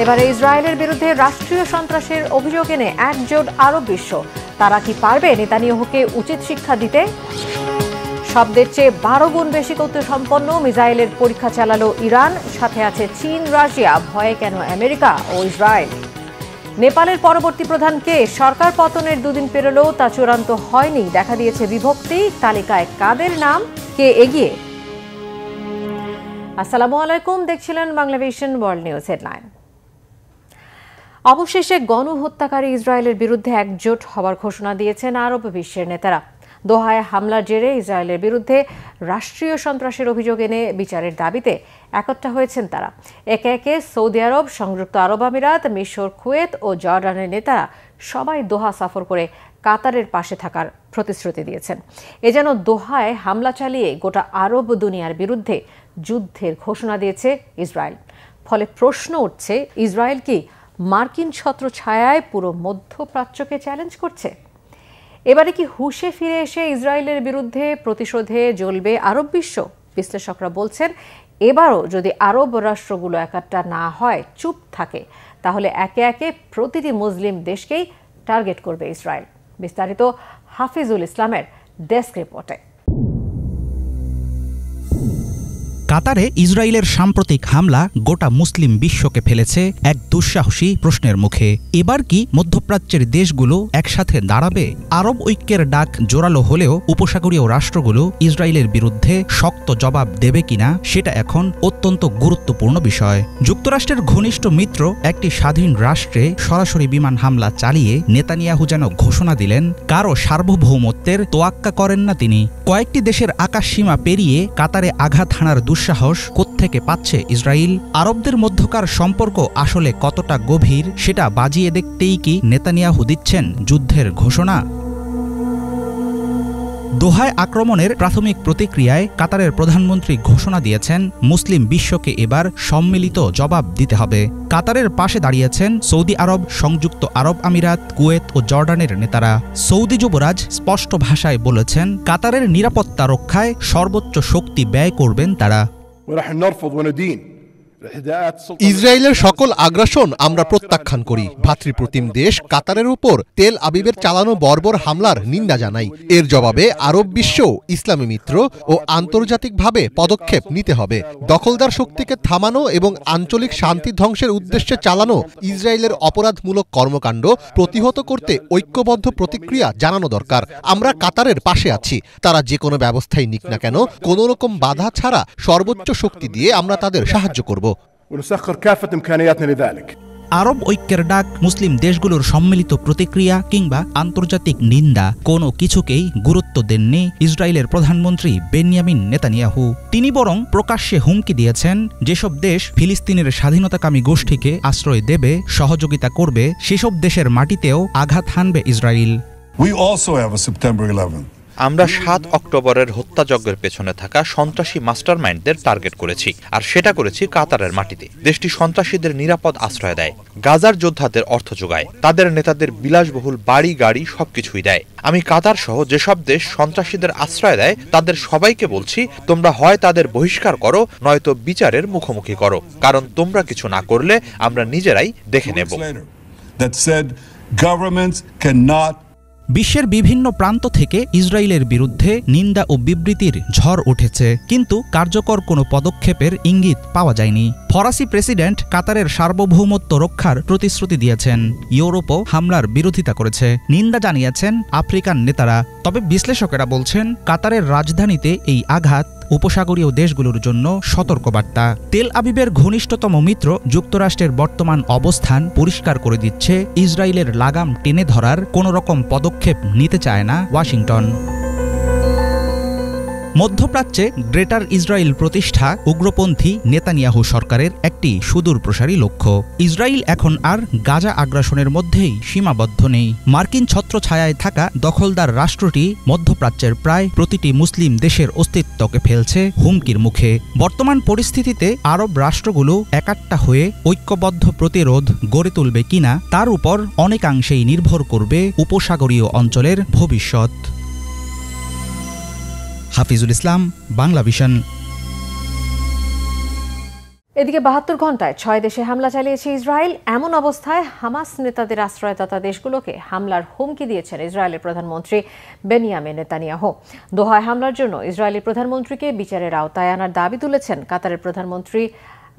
এবারে ইসরায়েলের বিরুদ্ধে রাষ্ট্রীয় সন্ত্রাসের অভিযোগ এনে একজোট আরব বিশ্ব। তারা কি পারবে নেতানিয়াহুকে উচিত শিক্ষা দিতে? শব্দের চেয়ে 12 গুণ বেশি কৌশলসম্পন্ন মিসাইলের পরীক্ষা চালালো ইরান। সাথে আছে চীন, রাশিয়া। ভয়ে কেন আমেরিকা ও ইসরায়েল? নেপালের পরবর্তী প্রধান কে? সরকার পতনের দুদিন পেরোলেও তা চূড়ান্ত হয়নি। দেখা দিয়েছে বিভক্তি। তালিকায় কাদের নাম, কে এগিয়ে? আসসালামু আলাইকুম, দেখছিলেন বাংলাভিশন ওয়ার্ল্ড নিউজ হেডলাইন। অবশেষে গণহত্যাকারী ইসরায়েলের বিরুদ্ধে একজোট হওয়ার ঘোষণা দিয়েছেন আরব বিশ্বের নেতারা। দোহায় হামলার জেরে ইসরায়েলের বিরুদ্ধে রাষ্ট্রীয় সন্ত্রাসের অভিযোগ এনে বিচারের দাবিতে একত্র হয়েছেন তারা। একে একে সৌদি আরব, সংযুক্ত আরব আমিরাত, মিশর, কুয়েত ও জর্ডানের নেতারা সবাই দোহা সফর করে কাতারের পাশে থাকার প্রতিশ্রুতি দিয়েছেন। এ যেন দোহায় হামলা চালিয়ে গোটা আরব দুনিয়ার বিরুদ্ধে যুদ্ধের ঘোষণা দিয়েছে ইসরায়েল। ফলে প্রশ্ন উঠছে, ইসরায়েল কি মার্কিন ছত্রছায়ায় পুরো মধ্যপ্রাচ্যকে চ্যালেঞ্জ করছে? এবারে কি হুঁশে ফিরে এসে ইসরায়েলের বিরুদ্ধে প্রতিশোধে জ্বলবে আরব বিশ্ব? বিশ্লেষকরা বলছেন, এবারও যদি আরব রাষ্ট্রগুলো একাট্টা না হয়, চুপ থাকে, তাহলে একে একে প্রতিটি মুসলিম দেশকেই টার্গেট করবে ইসরায়েল। বিস্তারিত হাফিজুল ইসলামের ডেস্ক রিপোর্টে। কাতারে ইসরায়েলের সাম্প্রতিক হামলা গোটা মুসলিম বিশ্বকে ফেলেছে এক দুঃসাহসী প্রশ্নের মুখে। এবার কি মধ্যপ্রাচ্যের দেশগুলো একসাথে দাঁড়াবে? আরব ঐক্যের ডাক জোরালো হলেও উপসাগরীয় রাষ্ট্রগুলো ইসরায়েলের বিরুদ্ধে শক্ত জবাব দেবে কিনা সেটা এখন অত্যন্ত গুরুত্বপূর্ণ বিষয়। যুক্তরাষ্ট্রের ঘনিষ্ঠ মিত্র একটি স্বাধীন রাষ্ট্রে সরাসরি বিমান হামলা চালিয়ে নেতানিয়াহু যেন ঘোষণা দিলেন, কারো সার্বভৌমত্বের তোয়াক্কা করেন না তিনি। কয়েকটি দেশের আকাশসীমা পেরিয়ে কাতারে আঘাত হানার দুঃসাহস কোত্থেকে পাচ্ছে ইসরায়েল? আরবদের মধ্যকার সম্পর্ক আসলে কতটা গভীর সেটা বাজিয়ে দেখতেই কি নেতানিয়াহু দিচ্ছেন যুদ্ধের ঘোষণা? দোহায় আক্রমণের প্রাথমিক প্রতিক্রিয়ায় কাতারের প্রধানমন্ত্রী ঘোষণা দিয়েছেন, মুসলিম বিশ্বকে এবার সম্মিলিত জবাব দিতে হবে। কাতারের পাশে দাঁড়িয়েছেন সৌদি আরব, সংযুক্ত আরব আমিরাত, কুয়েত ও জর্ডানের নেতারা। সৌদি যুবরাজ স্পষ্ট ভাষায় বলেছেন, কাতারের নিরাপত্তা রক্ষায় সর্বোচ্চ শক্তি ব্যয় করবেন তারা। ইসরায়েলের সকল আগ্রাসন আমরা প্রত্যাখ্যান করি। ভ্রাতৃপ্রতিম দেশ কাতারের উপর তেল আবিবের চালানো বর্বর হামলার নিন্দা জানাই। এর জবাবে আরব বিশ্ব, ইসলামী মিত্র ও আন্তর্জাতিকভাবে পদক্ষেপ নিতে হবে। দখলদার শক্তিকে থামানো এবং আঞ্চলিক শান্তি ধ্বংসের উদ্দেশ্যে চালানো ইসরায়েলের অপরাধমূলক কর্মকাণ্ড প্রতিহত করতে ঐক্যবদ্ধ প্রতিক্রিয়া জানানো দরকার। আমরা কাতারের পাশে আছি। তারা যে কোনো ব্যবস্থাই নিক না কেন, কোনো রকম বাধা ছাড়া সর্বোচ্চ শক্তি দিয়ে আমরা তাদের সাহায্য করব। আরব ঐক্যের ডাক, মুসলিম দেশগুলোর সম্মিলিত প্রতিক্রিয়া কিংবা আন্তর্জাতিক নিন্দা, কোনো কিছুকেই গুরুত্ব দেননি ইসরায়েলের প্রধানমন্ত্রী বেনিয়ামিন নেতানিয়াহু। তিনি বরং প্রকাশ্যে হুমকি দিয়েছেন, যেসব দেশ ফিলিস্তিনের স্বাধীনতাকামী গোষ্ঠীকে আশ্রয় দেবে, সহযোগিতা করবে, সেসব দেশের মাটিতেও আঘাত হানবে ইসরায়েল। আমরা 7 অক্টোবরের হত্যাযজ্ঞের পেছনে থাকা সন্ত্রাসী মাস্টারমাইন্ডদের টার্গেট করেছি, আর সেটা করেছি কাতারের মাটিতে। দেশটি সন্ত্রাসীদের নিরাপদ আশ্রয় দেয়, গাজার যোদ্ধাদের অর্থ যোগায়, তাদের নেতাদের বিলাসবহুল বাড়ি গাড়ি সবকিছুই দেয়। আমি কাতার সহ যেসব দেশ সন্ত্রাসীদের আশ্রয় দেয় তাদের সবাইকে বলছি, তোমরা হয় তাদের বহিষ্কার করো, নয়তো বিচারের মুখোমুখি করো, কারণ তোমরা কিছু না করলে আমরা নিজেরাই দেখে নেব। বিশ্বের বিভিন্ন প্রান্ত থেকে ইসরায়েলের বিরুদ্ধে নিন্দা ও বিবৃতির ঝড় উঠেছে, কিন্তু কার্যকর কোনো পদক্ষেপের ইঙ্গিত পাওয়া যায়নি। ফরাসি প্রেসিডেন্ট কাতারের সার্বভৌমত্ব রক্ষার প্রতিশ্রুতি দিয়েছেন। ইউরোপও হামলার বিরোধিতা করেছে, নিন্দা জানিয়েছেন আফ্রিকান নেতারা। তবে বিশ্লেষকেরা বলছেন, কাতারের রাজধানীতে এই আঘাত উপসাগরীয় দেশগুলোর জন্য সতর্কবার্তা। তেল আবিবের ঘনিষ্ঠতম মিত্র যুক্তরাষ্ট্রের বর্তমান অবস্থান পরিষ্কার করে দিচ্ছে, ইসরায়েলের লাগাম টেনে ধরার কোনো রকম পদক্ষেপ নিতে চায় না ওয়াশিংটন। মধ্যপ্রাচ্যে গ্রেটার ইসরায়েল প্রতিষ্ঠা উগ্রপন্থী নেতানিয়াহু সরকারের একটি সুদূরপ্রসারী লক্ষ্য। ইসরায়েল এখন আর গাজা আগ্রাসনের মধ্যেই সীমাবদ্ধ নেই। মার্কিন ছত্রছায়ায় থাকা দখলদার রাষ্ট্রটি মধ্যপ্রাচ্যের প্রায় প্রতিটি মুসলিম দেশের অস্তিত্বকে ফেলছে হুমকির মুখে। বর্তমান পরিস্থিতিতে আরব রাষ্ট্রগুলো একাট্টা হয়ে ঐক্যবদ্ধ প্রতিরোধ গড়ে তুলবে কিনা তার উপর অনেকাংশেই নির্ভর করবে উপসাগরীয় অঞ্চলের ভবিষ্যৎ। হাফিজুল ইসলাম, বাংলাভিশন। এদিকে ৭২ ঘন্টায় ৬ দেশে হামলা চালিয়েছে ইসরায়েল। এমন অবস্থায় হামাস নেতাদের আশ্রয়দাতা দেশগুলোকে হামলার হুমকি দিয়েছেন ইসরায়েলের প্রধানমন্ত্রী বেনিয়ামিন নেতানিয়াহু। দোহায় হামলার জন্য ইসরায়েলি প্রধানমন্ত্রীকে বিচারের আওতায় আনার দাবি তুলেছেন কাতারের প্রধানমন্ত্রী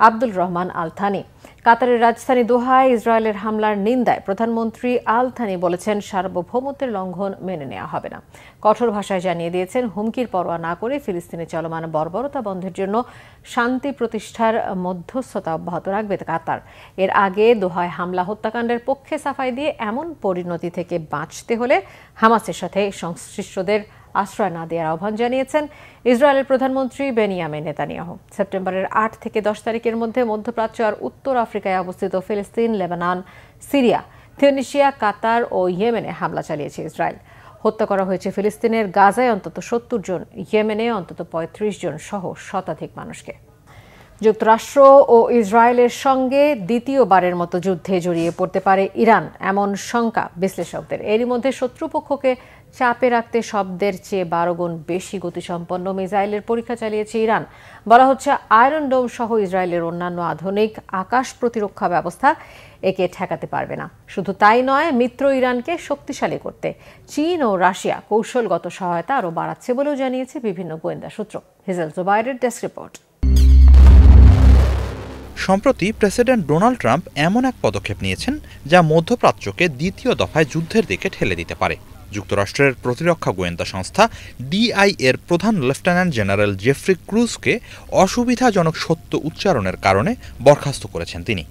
আব্দুল রহমান আল থানি। কাতারের রাজধানী দোহায় ইসরায়েলের হামলার নিন্দায় প্রধানমন্ত্রী আল থানি বলেছেন, সার্বভৌমত্বের লঙ্ঘন মেনে নেওয়া হবে না। কঠোর ভাষায় জানিয়ে দিয়েছেন, হুমকির পরোয়া না করে ফিলিস্তিনে চলমান বর্বরতা বন্ধের জন্য শান্তি প্রতিষ্ঠার মধ্যস্থতা অব্যাহত রাখবে কাতার। এর আগে দোহায় হামলা হত্যাকাণ্ডের পক্ষে সাফাই দিয়ে এমন পরিণতি থেকে বাঁচতে হলে হামাসের সাথে সংশ্লিষ্টদের আশ্রয় না দেওয়ার আহ্বান জানিয়েছেন ইসরায়েলের প্রধানমন্ত্রী বেনিয়ামিন নেতানিয়াহু। সেপ্টেম্বরের ৮ থেকে ১০ তারিখের মধ্যে মধ্যপ্রাচ্য আর উত্তর আফ্রিকায় অবস্থিত ফিলিস্তিন, লেবানন, সিরিয়া, তিউনিসিয়া, কাতার ও ইয়েমেনে হামলা চালিয়েছে ইসরায়েল। হত্যা করা হয়েছে ফিলিস্তিনের গাজায় অন্তত ৭০ জন, ইয়েমেনে অন্তত ৩৫ জন সহ শতাধিক মানুষকে। যুক্তরাষ্ট্র ও ইসরায়েলের সঙ্গে দ্বিতীয়বারের মতো যুদ্ধে জড়িয়ে পড়তে পারে ইরান, এমন শঙ্কা বিশ্লেষকদের। এরই মধ্যে শত্রুপক্ষকে চাপে রাখতে শব্দের চেয়ে ১২ গুণ বেশি গতিসম্পন্ন মিসাইলের পরীক্ষা চালিয়েছে ইরান। বলা হচ্ছে, আয়রন ডোম সহ ইসরায়েলের অন্যান্য আধুনিক আকাশ প্রতিরক্ষা ব্যবস্থা একে ঠেকাতে পারবে না। শুধু তাই নয়, মিত্র ইরানকে শক্তিশালী করতে চীন ও রাশিয়া কৌশলগত সহায়তা আরও বাড়াচ্ছে বলেও জানিয়েছে বিভিন্ন গোয়েন্দা সূত্র। হিজেল জুবাইরের ডেস্ক রিপোর্ট। সম্প্রতি প্রেসিডেন্ট ডোনাল্ড ট্রাম্প এমন এক পদক্ষেপ নিয়েছেন যা মধ্যপ্রাচ্যকে দ্বিতীয় দফায় যুদ্ধের দিকে ঠেলে দিতে পারে। যুক্তরাষ্ট্রের প্রতিরক্ষা গোয়েন্দা সংস্থা ডিআই এর প্রধান লেফটেন্যান্ট জেনারেল জেফ্রি ক্রুজকে অসুবিধাজনক সত্য উচ্চারণের কারণে বরখাস্ত করেছেন তিনি।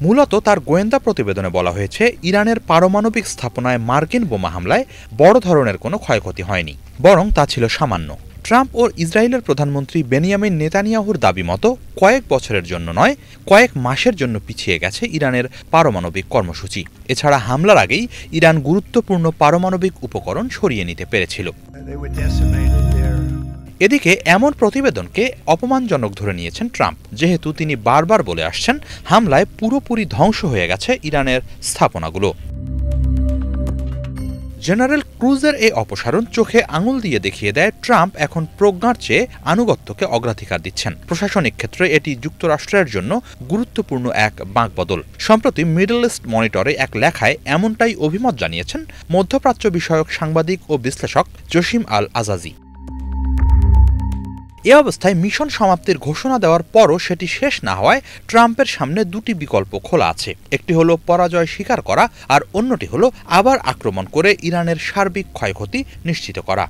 মূলত তার গোয়েন্দা প্রতিবেদনে বলা হয়েছে, ইরানের পারমাণবিক স্থাপনায় মার্কিন বোমা হামলায় বড় ধরনের কোনো ক্ষয়ক্ষতি হয়নি, বরং তা ছিল সামান্য। ট্রাম্প ও ইসরায়েলের প্রধানমন্ত্রী বেনিয়ামিন নেতানিয়াহুর দাবি মতো কয়েক বছরের জন্য নয়, কয়েক মাসের জন্য পিছিয়ে গেছে ইরানের পারমাণবিক কর্মসূচি। এছাড়া হামলার আগেই ইরান গুরুত্বপূর্ণ পারমাণবিক উপকরণ সরিয়ে নিতে পেরেছিল। এদিকে এমন প্রতিবেদনকে অপমানজনক ধরে নিয়েছেন ট্রাম্প, যেহেতু তিনি বারবার বলে আসছেন হামলায় পুরোপুরি ধ্বংস হয়ে গেছে ইরানের স্থাপনাগুলো। জেনারেল ক্রুজের এই অপসারণ চোখে আঙুল দিয়ে দেখিয়ে দেয় ট্রাম্প এখন প্রজ্ঞার চেয়ে আনুগত্যকে অগ্রাধিকার দিচ্ছেন। প্রশাসনিক ক্ষেত্রে এটি যুক্তরাষ্ট্রের জন্য গুরুত্বপূর্ণ এক বাঁকবদল। সম্প্রতি মিডল ইস্ট মনিটরে এক লেখায় এমনটাই অভিমত জানিয়েছেন মধ্যপ্রাচ্য বিষয়ক সাংবাদিক ও বিশ্লেষক জসিম আল আজাজি। এ অবস্থায় মিশন সমাপ্তির ঘোষণা দেওয়ার পরও সেটি শেষ না হওয়ায় ট্রাম্পের সামনে দুটি বিকল্প খোলা আছে। একটি হলো পরাজয় স্বীকার করা, আর অন্যটি হলো আবার আক্রমণ করে ইরানের সার্বিক ক্ষয়ক্ষতি নিশ্চিত করা।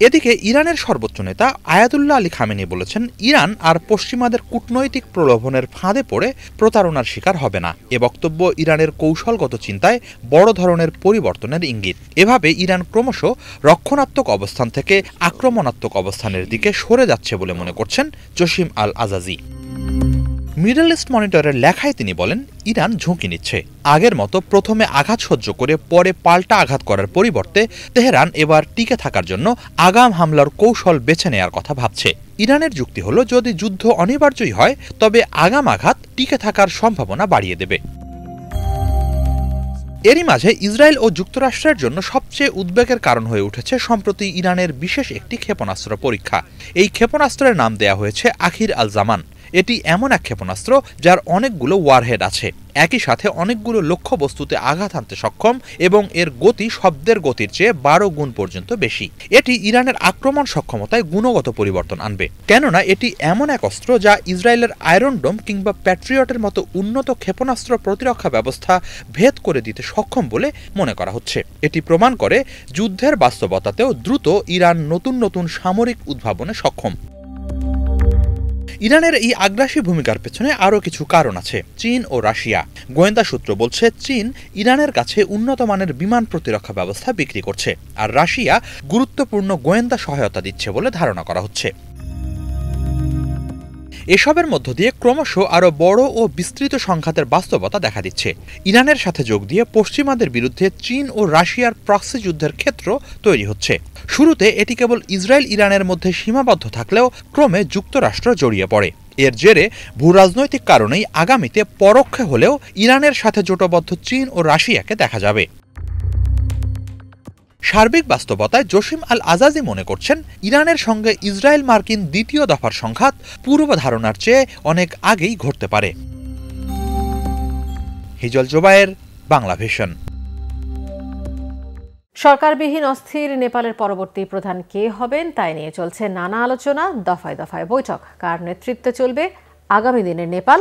এদিকে ইরানের সর্বোচ্চ নেতা আয়াতুল্লাহ আলী খামেনি বলেছেন, ইরান আর পশ্চিমাদের কূটনৈতিক প্রলোভনের ফাঁদে পড়ে প্রতারণার শিকার হবে না। এ বক্তব্য ইরানের কৌশলগত চিন্তায় বড় ধরনের পরিবর্তনের ইঙ্গিত। এভাবে ইরান ক্রমশ রক্ষণাত্মক অবস্থান থেকে আক্রমণাত্মক অবস্থানের দিকে সরে যাচ্ছে বলে মনে করছেন জসিম আল আজাজি। মিডল ইস্ট মনিটরের লেখায় তিনি বলেন, ইরান ঝুঁকি নিচ্ছে। আগের মতো প্রথমে আঘাত সহ্য করে পরে পাল্টা আঘাত করার পরিবর্তে তেহরান এবার টিকে থাকার জন্য আগাম হামলার কৌশল বেছে নেয়ার কথা ভাবছে। ইরানের যুক্তি হলো, যদি যুদ্ধ অনিবার্যই হয় তবে আগাম আঘাত টিকে থাকার সম্ভাবনা বাড়িয়ে দেবে। এরই মাঝে ইসরায়েল ও যুক্তরাষ্ট্রের জন্য সবচেয়ে উদ্বেগের কারণ হয়ে উঠেছে সম্প্রতি ইরানের বিশেষ একটি ক্ষেপণাস্ত্র পরীক্ষা। এই ক্ষেপণাস্ত্রের নাম দেয়া হয়েছে আখির আল জামান। এটি এমন এক ক্ষেপণাস্ত্র যার অনেকগুলো ওয়ারহেড আছে, একই সাথে অনেকগুলো লক্ষ্যবস্তুতে আঘাত হানতে সক্ষম এবং এর গতি শব্দের গতির চেয়ে ১২ গুণ পর্যন্ত বেশি। এটি ইরানের আক্রমণ সক্ষমতায় গুণগত পরিবর্তন আনবে, কেননা এটি এমন এক অস্ত্র যা ইসরায়েলের আয়রন ডোম কিংবা প্যাট্রিয়টের মতো উন্নত ক্ষেপণাস্ত্র প্রতিরক্ষা ব্যবস্থা ভেদ করে দিতে সক্ষম বলে মনে করা হচ্ছে। এটি প্রমাণ করে যুদ্ধের বাস্তবতাতেও দ্রুত ইরান নতুন নতুন সামরিক উদ্ভাবনে সক্ষম। ইরানের এই আগ্রাসী ভূমিকার পেছনে আরও কিছু কারণ আছে। চীন ও রাশিয়া। গোয়েন্দা সূত্র বলছে, চীন ইরানের কাছে উন্নত মানের বিমান প্রতিরক্ষা ব্যবস্থা বিক্রি করছে, আর রাশিয়া গুরুত্বপূর্ণ গোয়েন্দা সহায়তা দিচ্ছে বলে ধারণা করা হচ্ছে। এসবের মধ্য দিয়ে ক্রমশ আরও বড় ও বিস্তৃত সংঘাতের বাস্তবতা দেখা দিচ্ছে। ইরানের সাথে যোগ দিয়ে পশ্চিমাদের বিরুদ্ধে চীন ও রাশিয়ার প্রক্সি যুদ্ধের ক্ষেত্র তৈরি হচ্ছে। শুরুতে এটি কেবল ইসরায়েল ইরানের মধ্যে সীমাবদ্ধ থাকলেও ক্রমে যুক্তরাষ্ট্র জড়িয়ে পড়ে। এর জেরে ভূরাজনৈতিক কারণেই আগামীতে পরোক্ষে হলেও ইরানের সাথে জোটবদ্ধ চীন ও রাশিয়াকে দেখা যাবে। সার্বিক বাস্তবতায় জসিম আল আজাজি মনে করছেন, ইরানের সঙ্গে ইসরায়েল মার্কিন দ্বিতীয় দফার সংঘাত পূর্ব ধারণার চেয়ে অনেক আগেই ঘটতে পারে। হিজল জোবায়ের, বাংলা ভিশন। সরকারবিহীন অস্থির নেপালের পরবর্তী প্রধান কে হবেন তাই নিয়ে চলছে নানা আলোচনা, দফায় দফায় বৈঠক। কার নেতৃত্বে চলবে আগামী দিনের নেপাল?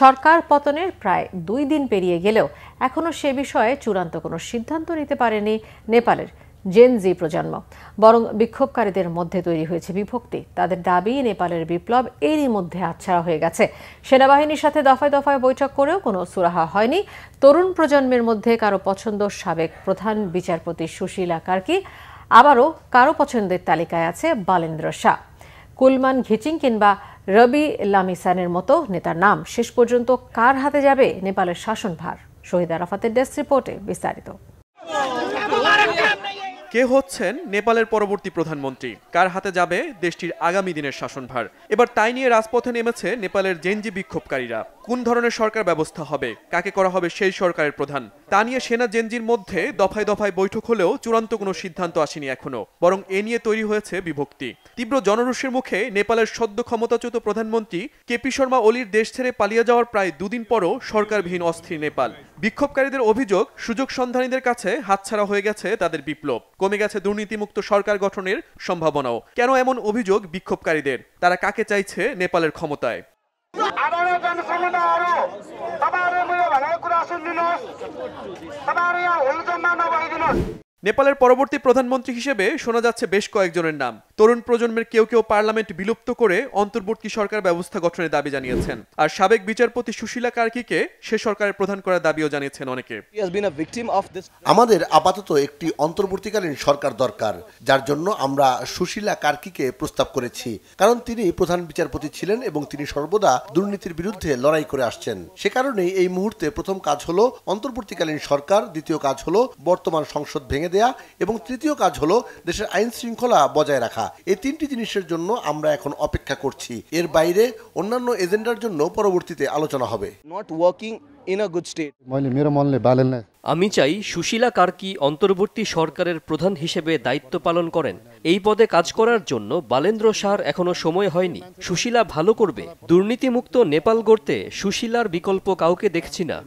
সরকার পতনের প্রায় 2 দিন পেরিয়ে গেলেও এখনও সে বিষয়ে চূড়ান্ত কোনো সিদ্ধান্ত নিতে পারেনি নেপালের জেন জি প্রজন্ম। বরং বিক্ষোভকারীদের মধ্যে তৈরি হয়েছে বিভক্তি। তাদের দাবি, নেপালের বিপ্লব এরই মধ্যে আচ্ছাড়া হয়ে গেছে। সেনাবাহিনীর সাথে দফায় দফায় বৈঠক করেও কোনো সুরাহা হয়নি। তরুণ প্রজন্মের মধ্যে কারো পছন্দ সাবেক প্রধান বিচারপতি সুশীলা কার্কি, আবারও কারো পছন্দের তালিকায় আছে বালেন্দ্র শাহ, কুলমান ঘিচিং কিংবা রবি লামিসানের মতো নেতার নাম। শেষ পর্যন্ত কার হাতে যাবে নেপালের শাসনভার? শহীদ আরাফাতের ডেস্ক রিপোর্টে বিস্তারিত। কে হচ্ছেন নেপালের পরবর্তী প্রধানমন্ত্রী? কার হাতে যাবে দেশটির আগামী দিনের শাসনভার? এবার তাই নিয়ে রাজপথে নেমেছে নেপালের জেনজি বিক্ষোভকারীরা। কোন ধরনের সরকার ব্যবস্থা হবে, কাকে করা হবে সেই সরকারের প্রধান, তা নিয়ে সেনা জেনজির মধ্যে দফায় দফায় বৈঠক হলেও চূড়ান্ত কোনো সিদ্ধান্ত আসেনি এখনো। বরং এ নিয়ে তৈরি হয়েছে বিভক্তি। তীব্র জনরোষের মুখে নেপালের সদ্য ক্ষমতাচ্যুত প্রধানমন্ত্রী কেপি শর্মা ওলির দেশ ছেড়ে পালিয়ে যাওয়ার প্রায় 2 দিন পরও সরকারবিহীন অস্থির নেপাল। বিক্ষোভকারীদের অভিযোগ, সুযোগ সন্ধানীদের কাছে হাতছাড়া হয়ে গেছে তাদের বিপ্লব, কমে গেছে দুর্নীতিমুক্ত সরকার গঠনের সম্ভাবনাও। কেন এমন অভিযোগ বিক্ষোভকারীদের? তারা কাকে চাইছে নেপালের ক্ষমতায়? নেপালের পরবর্তী প্রধানমন্ত্রী হিসেবে শোনা যাচ্ছে বেশ কয়েকজনের নাম। তরুণ প্রজন্মের কেউ কেউ পার্লামেন্ট বিলুপ্ত করে অন্তর্বর্তী সরকার ব্যবস্থা গঠনের দাবি জানিয়েছেন। আর সাবেক বিচারপতি সুশীলা কার্কিকে সে সরকারের প্রধান করার দাবিও জানিয়েছেন অনেকে। আমাদের আপাতত একটি অন্তর্বর্তীকালীন সরকার দরকার, যার জন্য আমরা সুশীলা কার্কিকে প্রস্তাব করেছি। কারণ তিনি প্রধান বিচারপতি ছিলেন এবং তিনি সর্বদা দুর্নীতির বিরুদ্ধে লড়াই করে আসছেন। সে কারণেই এই মুহূর্তে প্রথম কাজ হলো অন্তর্বর্তীকালীন সরকার, দ্বিতীয় কাজ হলো বর্তমান সংসদ ভেঙে দেয়া এবং তৃতীয় কাজ হলো দেশের আইন শৃঙ্খলা বজায় রাখা। এই 3টি জিনিসের জন্য আমরা এখন অপেক্ষা করছি। এর বাইরে অন্যান্য এজেন্ডার জন্য পরবর্তীতে আলোচনা হবে। আমি চাই সুশীলা কার্কি অন্তর্বর্তী সরকারের প্রধান হিসেবে দায়িত্ব পালন করেন। এই পদে কাজ করার জন্য বালেন্দ্র শাহর এখনো সময় হয়নি। সুশীলা ভালো করবে। দুর্নীতিমুক্ত নেপাল গড়তে সুশীলার বিকল্প কাউকে দেখছি না।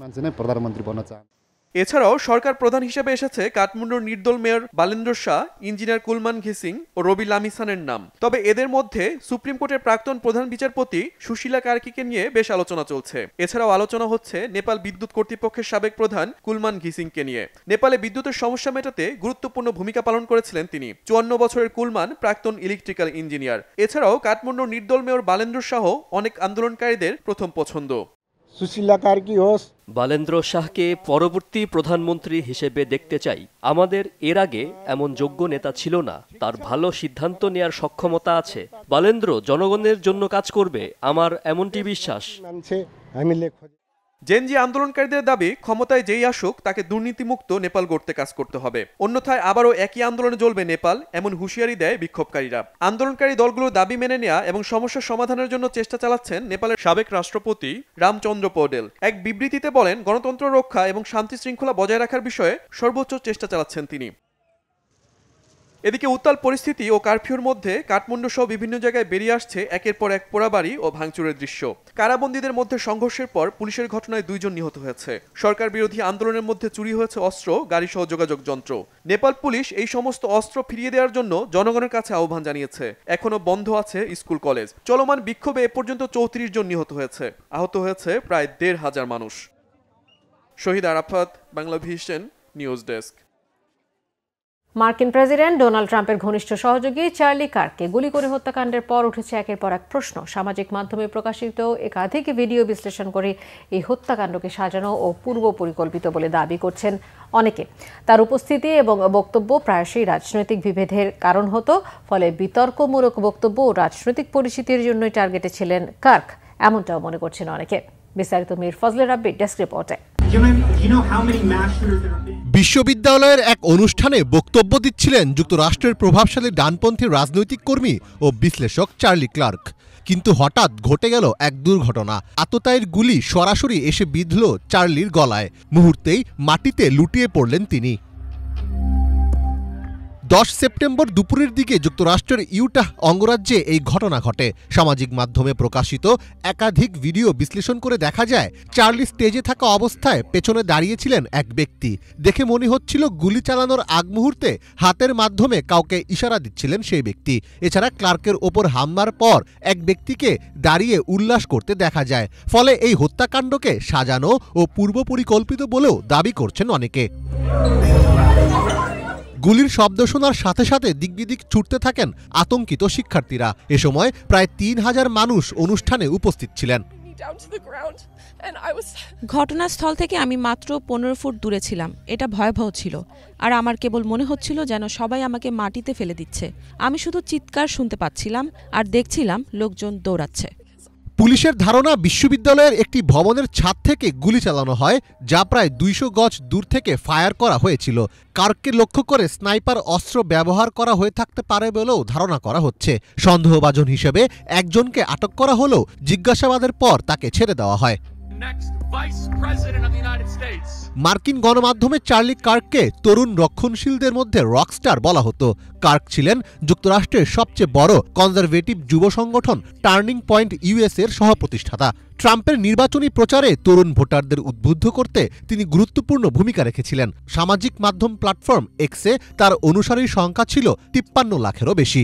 এছাড়াও সরকার প্রধান হিসেবে এসেছে কাঠমান্ডুর নির্দল মেয়র বালেন্দ্র শাহ, ইঞ্জিনিয়ার কুলমান ঘিসিং ও রবি লামিসানের নাম। তবে এদের মধ্যে সুপ্রিম কোর্টের প্রাক্তন প্রধান বিচারপতি সুশীলা কার্কিকে নিয়ে বেশ আলোচনা চলছে। এছাড়াও আলোচনা হচ্ছে নেপাল বিদ্যুৎ কর্তৃপক্ষের সাবেক প্রধান কুলমান ঘিসিংকে নিয়ে। নেপালে বিদ্যুতের সমস্যা মেটাতে গুরুত্বপূর্ণ ভূমিকা পালন করেছিলেন তিনি। 54 বছরের কুলমান প্রাক্তন ইলেকট্রিক্যাল ইঞ্জিনিয়ার। এছাড়াও কাঠমান্ডুর নির্দল মেয়র বালেন্দ্র শাহ অনেক আন্দোলনকারীদের প্রথম পছন্দ। বালেন্দ্র শাহকে পরবর্তী প্রধানমন্ত্রী হিসেবে দেখতে চাই। আমাদের এর আগে এমন যোগ্য নেতা ছিল না। তার ভালো সিদ্ধান্ত নেয়ার সক্ষমতা আছে। বালেন্দ্র জনগণের জন্য কাজ করবে, আমার এমনটি বিশ্বাস। জেনজি আন্দোলনকারীদের দাবি, ক্ষমতায় যেই আসুক তাকে দুর্নীতিমুক্ত নেপাল গড়তে কাজ করতে হবে, অন্যথায় আবারও একই আন্দোলনে জ্বলবে নেপাল, এমন হুঁশিয়ারি দেয় বিক্ষোভকারীরা। আন্দোলনকারী দলগুলোর দাবি মেনে নেওয়া এবং সমস্যার সমাধানের জন্য চেষ্টা চালাচ্ছেন নেপালের সাবেক রাষ্ট্রপতি রামচন্দ্র পৌডেল। এক বিবৃতিতে বলেন, গণতন্ত্র রক্ষা এবং শান্তি শৃঙ্খলা বজায় রাখার বিষয়ে সর্বোচ্চ চেষ্টা চালাচ্ছেন তিনি। এদিকে উত্তাল পরিস্থিতি ও কারফিউর মধ্যে কাঠমান্ডু সহ বিভিন্ন জায়গায় বেরিয়ে আসছে একের পর এক পোড়াবাড়ি ও ভাঙচুরের দৃশ্য। কারাবন্দীদের মধ্যে সংঘর্ষের পর পুলিশের ঘটনায় 2 জন নিহত হয়েছে। সরকার বিরোধী আন্দোলনের মধ্যে চুরি হয়েছে অস্ত্র, গাড়ি সহ যোগাযোগ যন্ত্র। নেপাল পুলিশ এই সমস্ত অস্ত্র ফিরিয়ে দেওয়ার জন্য জনগণের কাছে আহ্বান জানিয়েছে। এখনো বন্ধ আছে স্কুল কলেজ। চলমান বিক্ষোভে এ পর্যন্ত 34 জন নিহত হয়েছে। আহত হয়েছে প্রায় 1,500 মানুষ। Shahid Arafat, Bangla vision, news desk. মার্কিন প্রেসিডেন্ট ডোনাল্ড ট্রাম্পের ঘনিষ্ঠ সহযোগী চার্লি কার্ককে গুলি করে হত্যাকাণ্ডের পর উঠেছে একের পর এক প্রশ্ন। সামাজিক মাধ্যমে প্রকাশিত একাধিক ভিডিও বিশ্লেষণ করে এই হত্যাকাণ্ডকে সাজানো ও পূর্ব পরিকল্পিত বলে দাবি করছেন অনেকে। তার উপস্থিতি এবং বক্তব্য প্রায়শই রাজনৈতিক বিভেদের কারণ হতো, ফলে বিতর্কমূলক বক্তব্য ও রাজনৈতিক পরিচিতির জন্যই টার্গেটে ছিলেন কার্ক, এমনটাও মনে করছেন অনেকে। বিস্তারিত মীর ফজলে রাব্বির ডেস্ক রিপোর্টে। বিশ্ববিদ্যালয়ের এক অনুষ্ঠানে বক্তব্য দিচ্ছিলেন যুক্তরাষ্ট্রের প্রভাবশালী ডানপন্থী রাজনৈতিক কর্মী ও বিশ্লেষক চার্লি ক্লার্ক। কিন্তু হঠাৎ ঘটে গেল এক দুর্ঘটনা। আততায়ীর গুলি সরাসরি এসে বিঁধল চার্লির গলায়। মুহূর্তেই মাটিতে লুটিয়ে পড়লেন তিনি। 10 সেপ্টেম্বর দুপুরের দিকে যুক্তরাষ্ট্রের ইউটাহ অঙ্গরাজ্যে এই ঘটনা ঘটে। সামাজিক মাধ্যমে প্রকাশিত একাধিক ভিডিও বিশ্লেষণ করে দেখা যায় চার্লি স্টেজে থাকা অবস্থায় পেছনে দাঁড়িয়েছিলেন এক ব্যক্তি। দেখে মনে হচ্ছিল গুলি চালানোর আগ মুহূর্তে হাতের মাধ্যমে কাউকে ইশারা দিচ্ছিলেন সেই ব্যক্তি। এছাড়া ক্লার্কের ওপর হামলার পর এক ব্যক্তিকে দাঁড়িয়ে উল্লাস করতে দেখা যায়। ফলে এই হত্যাকাণ্ডকে সাজানো ও পূর্ব পরিকল্পিত বলেও দাবি করছেন অনেকে। গুলির শব্দ শোনার সাথে সাথে দিকবিদিক ছুটতে থাকেন আতঙ্কিত শিক্ষার্থীরা। এ সময় প্রায় 3000 মানুষ অনুষ্ঠানে উপস্থিত ছিলেন। ঘটনাস্থল থেকে আমি মাত্র 15 ফুট দূরে ছিলাম। এটা ভয়াবহ ছিল, আর আমার কেবল মনে হচ্ছিল যেন সবাই আমাকে মাটিতে ফেলে দিচ্ছে। আমি শুধু চিৎকার শুনতে পাচ্ছিলাম আর দেখছিলাম লোকজন দৌড়াচ্ছে। পুলিশের ধারণা বিশ্ববিদ্যালয়ের একটি ভবনের ছাদ থেকে গুলি চালানো হয়, যা প্রায় 200 গজ দূর থেকে ফায়ার করা হয়েছিল। কার্ককে লক্ষ্য করে স্নাইপার অস্ত্র ব্যবহার করা হয়ে থাকতে পারে বলেও ধারণা করা হচ্ছে। সন্দেহভাজন হিসেবে একজনকে আটক করা হলেও জিজ্ঞাসাবাদের পর তাকে ছেড়ে দেওয়া হয়। মার্কিন গণমাধ্যমে চার্লি কার্ককে তরুণ রক্ষণশীলদের মধ্যে রকস্টার বলা হতো। কার্ক ছিলেন যুক্তরাষ্ট্রের সবচেয়ে বড় কনজারভেটিভ যুব সংগঠন টার্নিং পয়েন্ট ইউএস এর সহপ্রতিষ্ঠাতা। ট্রাম্পের নির্বাচনী প্রচারে তরুণ ভোটারদের উদ্বুদ্ধ করতে তিনি গুরুত্বপূর্ণ ভূমিকা রেখেছিলেন। সামাজিক মাধ্যম প্ল্যাটফর্ম এক্সে তার অনুসারীর সংখ্যা ছিল 53 লাখেরও বেশি।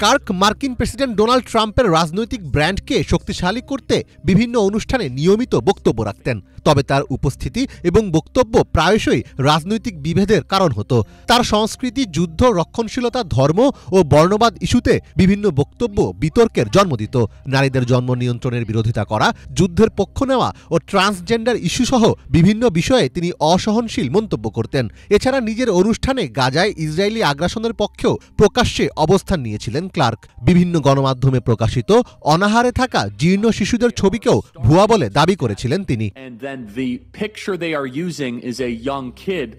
কার্ক মার্কিন প্রেসিডেন্ট ডোনাল্ড ট্রাম্পের রাজনৈতিক ব্র্যান্ডকে শক্তিশালী করতে বিভিন্ন অনুষ্ঠানে নিয়মিত বক্তব্য রাখতেন। তবে তার উপস্থিতি এবং বক্তব্য প্রায়শই রাজনৈতিক বিভেদের কারণ হতো। তার সংস্কৃতি, যুদ্ধ, রক্ষণশীলতা, ধর্ম ও বর্ণবাদ ইস্যুতে বিভিন্ন বক্তব্য বিতর্কের জন্ম দিত। নারীদের জন্ম নিয়ন্ত্রণের বিরোধিতা করা, যুদ্ধের পক্ষ নেওয়া ও ট্রান্সজেন্ডার ইস্যুসহ বিভিন্ন বিষয়ে তিনি অসহনশীল মন্তব্য করতেন। এছাড়া নিজের অনুষ্ঠানে গাজায় ইসরায়েলি আগ্রাসনের পক্ষেও প্রকাশ্যে অবস্থান নিয়েছিলেন ক্লার্ক। বিভিন্ন গণমাধ্যমে প্রকাশিত অনাহারে থাকা জীর্ণ শিশুদের ছবিকেও ভুয়া বলে দাবি করেছিলেন তিনি। The picture they are using is a young kid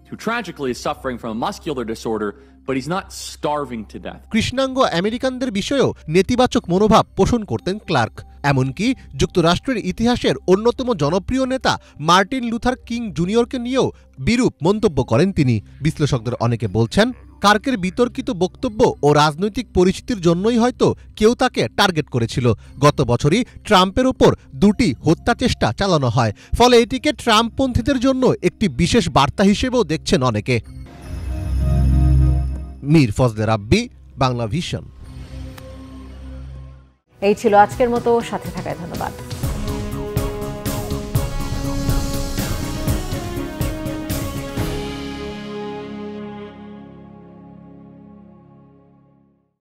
who tragically is suffering from a muscular disorder, but he's not starving to death. কৃষ্ণাঙ্গ আমেরিকানদের বিষয়েও নেতিবাচক মনোভাব পোষণ করতেন ক্লার্ক। এমনকি যুক্তরাষ্ট্রের ইতিহাসের অন্যতম জনপ্রিয় নেতা মার্টিন লুথার কিং জুনিয়রকে নিয়েও বিরূপ মন্তব্য করেন তিনি। বিশ্লেষকদের অনেকে বলছেন, কার্কের বিতর্কিত বক্তব্য ও রাজনৈতিক পরিচিতির জন্যই হয়তো কেউ তাকে টার্গেট করেছিল। গত বছরই ট্রাম্পের ওপর 2টি হত্যা চেষ্টা চালানো হয়। ফলে এটিকে ট্রাম্পপন্থীদের জন্য একটি বিশেষ বার্তা হিসেবেও দেখছেন অনেকে। মীর ফজলে রাব্বি, বাংলা ভিশন। এই ছিল আজকের মতো, সাথে থাকায় ধন্যবাদ।